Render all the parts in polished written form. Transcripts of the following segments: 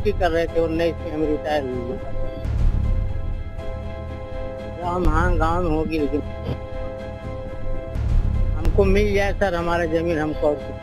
Duty कर रहे थे 19 में हम रिटायर हुए। गाँव में होगी, लेकिन हमको मिल जाए सर हमारा जमीन, हमको और कुछ।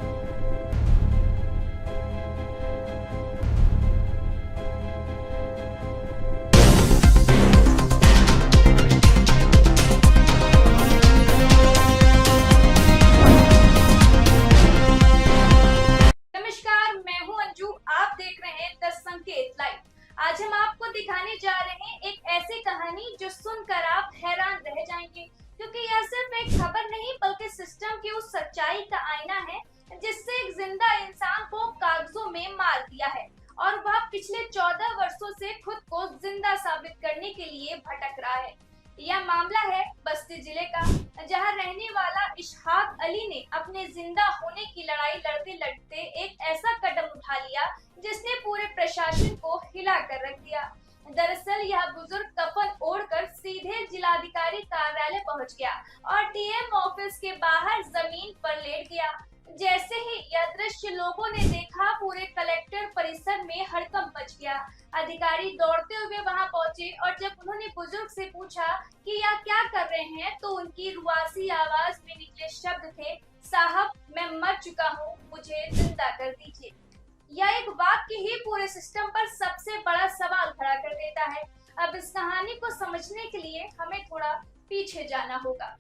नमस्कार, मैं हूं अंजू। आप देख रहे हैं 10 संकेत लाइव। आज हम आपको दिखाने जा रहे हैं एक ऐसी कहानी जो सुनकर आप हैरान रह जाएंगे, क्योंकि यह सिर्फ एक खबर नहीं बल्कि सिस्टम की उस सच्चाई का आईना है जिससे एक जिंदा इंसान को कागजों में मार दिया है और वह पिछले 14 वर्षों से खुद को जिंदा साबित करने के लिए भटक रहा है। यह मामला है बस्ती जिले का, जहां रहने वाला इशहाक अली ने अपने जिंदा होने की लड़ाई लड़ते लड़ते एक ऐसा कदम उठा लिया जिसने पूरे प्रशासन को हिला कर रख दिया। दरअसल यह बुजुर्ग कफन ओढ़कर सीधे जिलाधिकारी कार्यालय पहुंच गया और डीएम ऑफिस के बाहर जमीन पर लेट गया। जैसे ही यह दृश्य लोगों ने देखा, पूरे कलेक्टर परिसर में हड़कंप मच गया। अधिकारी दौड़ते हुए वहां पहुंचे और जब उन्होंने बुजुर्ग से पूछा कि यह क्या कर रहे हैं, तो उनकी रुआसी आवाज में निकले शब्द थे, साहब मैं मर चुका हूँ, मुझे जिंदा कर दीजिए। यह एक वाक्य ही पूरे सिस्टम पर सबसे बड़ा सवाल खड़ा कर देता है। अब इस कहानी को समझने के लिए हमें थोड़ा पीछे जाना होगा।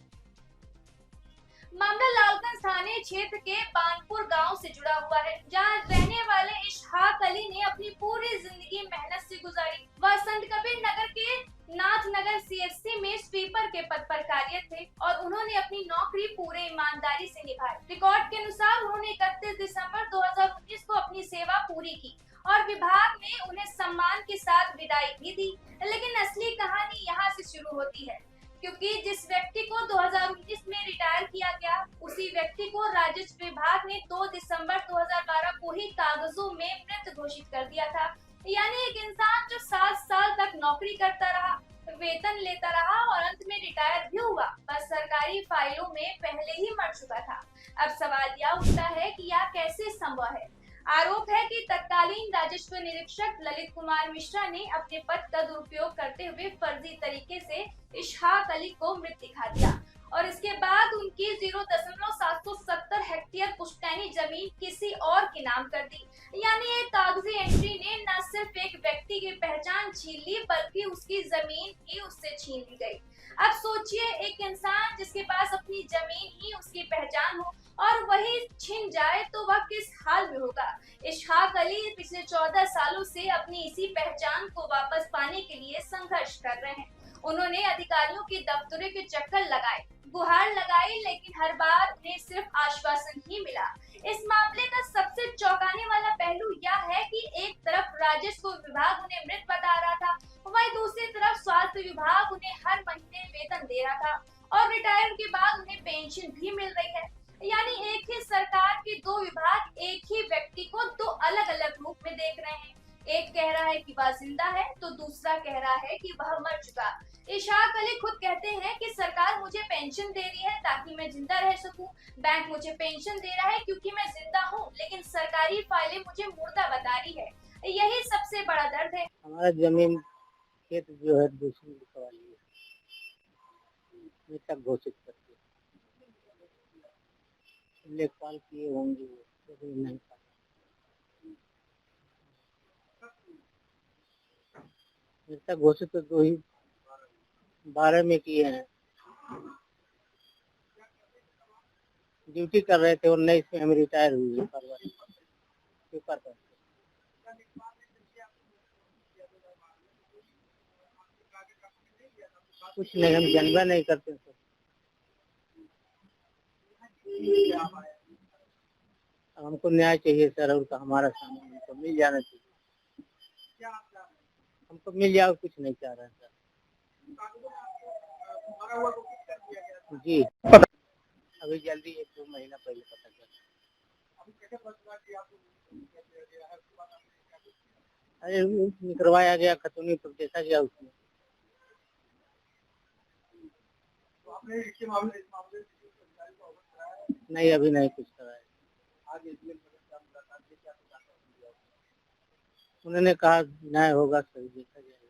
मामला लालगंज थाने क्षेत्र के बानपुर गांव से जुड़ा हुआ है, जहां रहने वाले इशहाक अली ने अपनी पूरी जिंदगी मेहनत से गुजारी। वह संत कबीर नगर के नाथनगर सीएससी में स्वीपर के पद पर कार्यरत थे और उन्होंने अपनी नौकरी पूरे ईमानदारी से निभाई। रिकॉर्ड के अनुसार उन्होंने 31 दिसंबर 2019 को अपनी सेवा पूरी की और विभाग ने उन्हें सम्मान के साथ विदाई भी दी। लेकिन असली कहानी यहाँ से शुरू होती है, क्योंकि जिस व्यक्ति को 2019 में रिटायर किया गया, उसी व्यक्ति को राजस्व विभाग ने 2 दिसंबर 2012 को ही कागजों में मृत घोषित कर दिया था। यानी एक इंसान जो 7 साल तक नौकरी करता रहा, वेतन लेता रहा और अंत में रिटायर भी हुआ, बस सरकारी फाइलों में पहले ही मर चुका था। अब सवाल यह उठता है कि यह कैसे संभव है। आरोप है कि तत्कालीन राजस्व निरीक्षक ललित कुमार मिश्रा ने अपने पद का दुरुपयोग करते हुए फर्जी तरीके से इशहाक अली को मृत दिखा दिया और इसके बाद उनकी 0.770 हेक्टेयर पुश्तैनी जमीन किसी और के नाम कर दी। यानी एक कागजी एंट्री ने न सिर्फ एक व्यक्ति की पहचान छीन ली, बल्कि उसकी जमीन ही उससे छीन ली गई। अब सोचिए, एक इंसान जिसके पास अपनी जमीन ही उसकी पहचान हो और वही छिन जाए तो वह किस हाल में होगा। इशहाक अली पिछले 14 सालों से अपनी इसी पहचान को वापस पाने के लिए संघर्ष कर रहे हैं। उन्होंने अधिकारियों के दफ्तरों के चक्कर लगाए, गुहार लगाई, लेकिन हर बार उन्हें सिर्फ आश्वासन ही मिला। इस मामले का सबसे चौंकाने वाला पहलू यह है कि एक तरफ राजस्व विभाग उन्हें मृत बता रहा था, वहीं दूसरी तरफ स्वास्थ्य विभाग उन्हें हर महीने वेतन दे रहा था और रिटायर के बाद उन्हें पेंशन भी मिल रही है। यानी एक ही सरकार के दो विभाग एक ही व्यक्ति को दो अलग अलग रूप में देख रहे हैं। एक कह रहा है कि वह जिंदा है, तो दूसरा कह रहा है कि वह मर चुका। इशहाक अली खुद कहते हैं कि सरकार मुझे पेंशन दे रही है ताकि मैं जिंदा रह सकूं, बैंक मुझे पेंशन दे रहा है क्योंकि मैं जिंदा हूं, लेकिन सरकारी फाइलें मुझे मुर्दा बता रही है। यही सबसे बड़ा दर्द है। हमारा जमीन खेत जो है दूसरी लिखवाली है, तक घोषित करके लेखपाल किए होंगे, वो नहीं पता। तक घोषित तो 2012 में किए हैं। ड्यूटी कर रहे थे 19 में हम रिटायर हुए फरवरी पेपर पर। कुछ नहीं, हम जनवा नहीं करते सर। हमको न्याय चाहिए सर, और हमारा सामान हमको मिल जाना चाहिए। हमको मिल जाओ, कुछ नहीं चाह रहा सर जी। अभी जल्दी 1-2 महीना पहले पता चला। अरे निकलवाया गया खतौनी पर, देखा गया उसमें। नहीं, अभी नहीं कुछ कराया। उन्होंने कहा न्याय होगा, सही देखा जाएगा।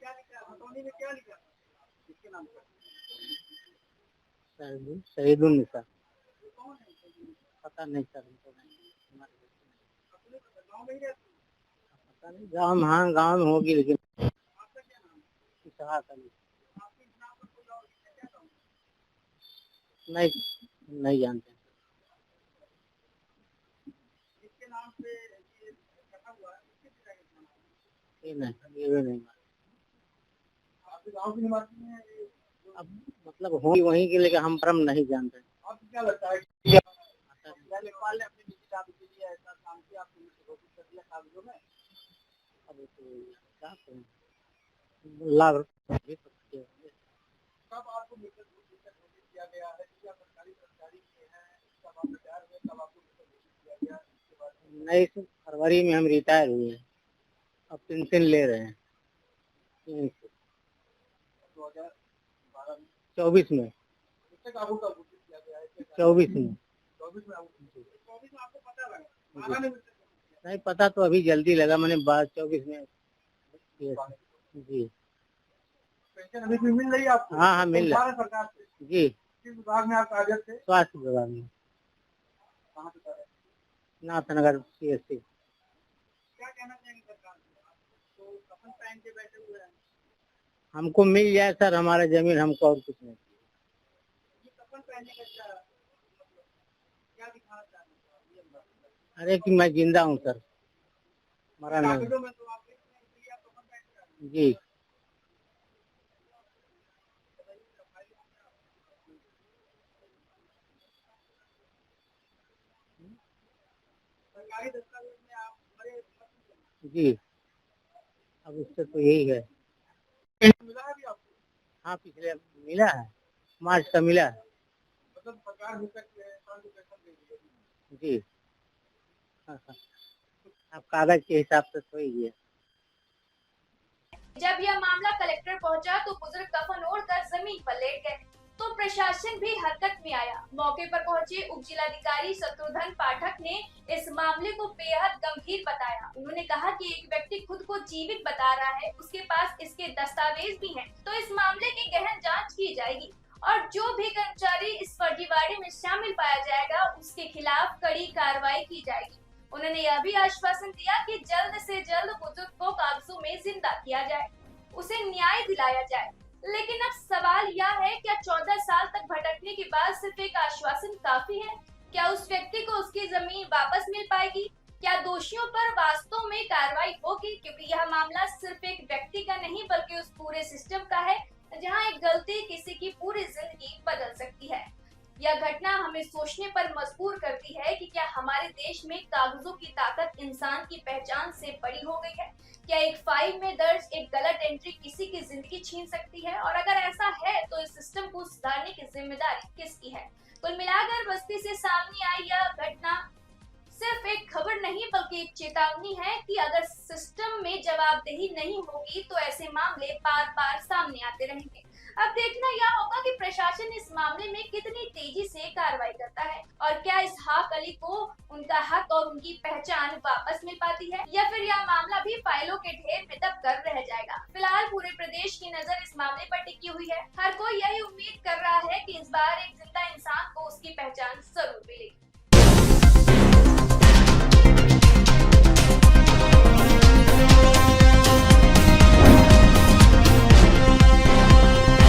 क्या लिखा है हथौनी में, क्या लिखा था किसके नाम पर? शहीदुन्निसा। कौन है शहीदुल? पता नहीं सर, हमको नहीं, हमारे देश में नहीं। अपने गाँव में ही रहते हो? पता नहीं, गाँव, हाँ गाँव में होगी, लेकिन आपका क्या नाम है? इसहाक अली। आपके नाम पर कोई और है क्या गाँव? नहीं जानते। जिसके नाम पे ये रखा हुआ है उसके पिता का क्या नाम है? ये नहीं, ये भी नहीं मालूम। आपके गाँव के निवासी हैं ये? अब मतलब होंगी वहीं के, लेकिन हम परम नहीं जानते। आपको क्या लगता है कि लेखपाल ने अपनी निजी लाभ के लिए ऐसा काम किया, आपको घोषित कर दिया कागजों में? अब तो क्या करें, लाभ भी तो किए होंगे। कब आपको मिलकर घोषित किया गया है कि आप सरकारी कर्मचारी के हैं, कब आप रिटायर हुए, कब आपको मिलकर घोषित किया गया इसके बारे में? 19 फरवरी में हम रिटायर हुए हैं, अब पेंशन ले रहे हैं। 2012 में 24 में, उससे काबू का घोषित किया गया है? 24 में। 24 में आपको पता लगा? 12 में नहीं पता, तो अभी जल्दी लगा, मैंने 24 में। जी पेंशन अभी भी मिल रही है आपको? हाँ हाँ, मिल रहा है सरकार से। जी। किस विभाग में आप कार्यरत थे? स्वास्थ्य विभाग में, कहाँ पे कार्यरत? नाथनगर CSC। क्या कहना चाहेंगे सरकार से? आप तो कफन पहन के बैठे हुए हैं। हमको मिल जाए सर हमारा जमीन, हमको और कुछ नहीं। ये कफन पहनने का क्या दिखाना चाह रहे हैं? अरे कि मैं जिंदा हूँ सर, मरा नहीं। कागजों में तो आप कफन पहन के आए हैं। जी सरकारी दस्तावेज में आप बड़े जी, अब उससे तो यही है। मिला है अभी आपको? हाँ पिछले मिला है, मार्च का मिला है। मतलब सरकार मिलकर के इंसान को पेंशन दे रही है? जी हाँ हाँ, अब कागज के हिसाब से तो ही है। जब यह मामला कलेक्टर पहुंचा तो बुजुर्ग कफन ओढ़कर जमीन पर लेट गए, तो प्रशासन भी हरकत में आया। मौके पर पहुंचे उप जिलाधिकारी शत्रुघ्न पाठक ने इस मामले को बेहद गंभीर बताया। उन्होंने कहा कि एक व्यक्ति खुद को जीवित बता रहा है, उसके पास इसके दस्तावेज भी हैं, तो इस मामले की गहन जांच की जाएगी और जो भी कर्मचारी इस फर्जीवाड़े में शामिल पाया जाएगा उसके खिलाफ कड़ी कार्रवाई की जाएगी। उन्होंने यह भी आश्वासन दिया कि जल्द से जल्द बुजुर्ग को कागजों में जिंदा किया जाए, उसे न्याय दिलाया जाए। लेकिन अब सवाल यह है, क्या 14 साल तक भटकने के बाद सिर्फ एक आश्वासन काफी है? क्या उस व्यक्ति को उसकी जमीन वापस मिल पाएगी? क्या दोषियों पर वास्तव में कार्रवाई होगी? क्योंकि यह मामला सिर्फ एक व्यक्ति का नहीं बल्कि उस पूरे सिस्टम का है, जहां एक गलती किसी की पूरी जिंदगी बदल सकती है। यह घटना हमें सोचने पर मजबूर करती है कि क्या हमारे देश में कागजों की ताकत इंसान की पहचान से बड़ी हो गई है? क्या एक फाइल में दर्ज एक गलत एंट्री किसी की जिंदगी छीन सकती है? और अगर ऐसा है तो इस सिस्टम को सुधारने की जिम्मेदारी किसकी है? कुल मिलाकर बस्ती से सामने आई यह घटना सिर्फ एक खबर नहीं बल्कि एक चेतावनी है कि अगर सिस्टम में जवाबदेही नहीं होगी तो ऐसे मामले बार बार सामने आते रहेंगे। अब देखना यह होगा कि प्रशासन इस मामले में कितनी तेजी से कार्रवाई करता है और क्या इसहाक अली को उनका हक और उनकी पहचान वापस मिल पाती है, या फिर यह मामला भी फाइलों के ढेर में दब कर रह जाएगा। फिलहाल पूरे प्रदेश की नजर इस मामले पर टिकी हुई है। हर कोई यही उम्मीद कर रहा है कि इस बार एक जिंदा इंसान को उसकी पहचान जरूर मिलेगी।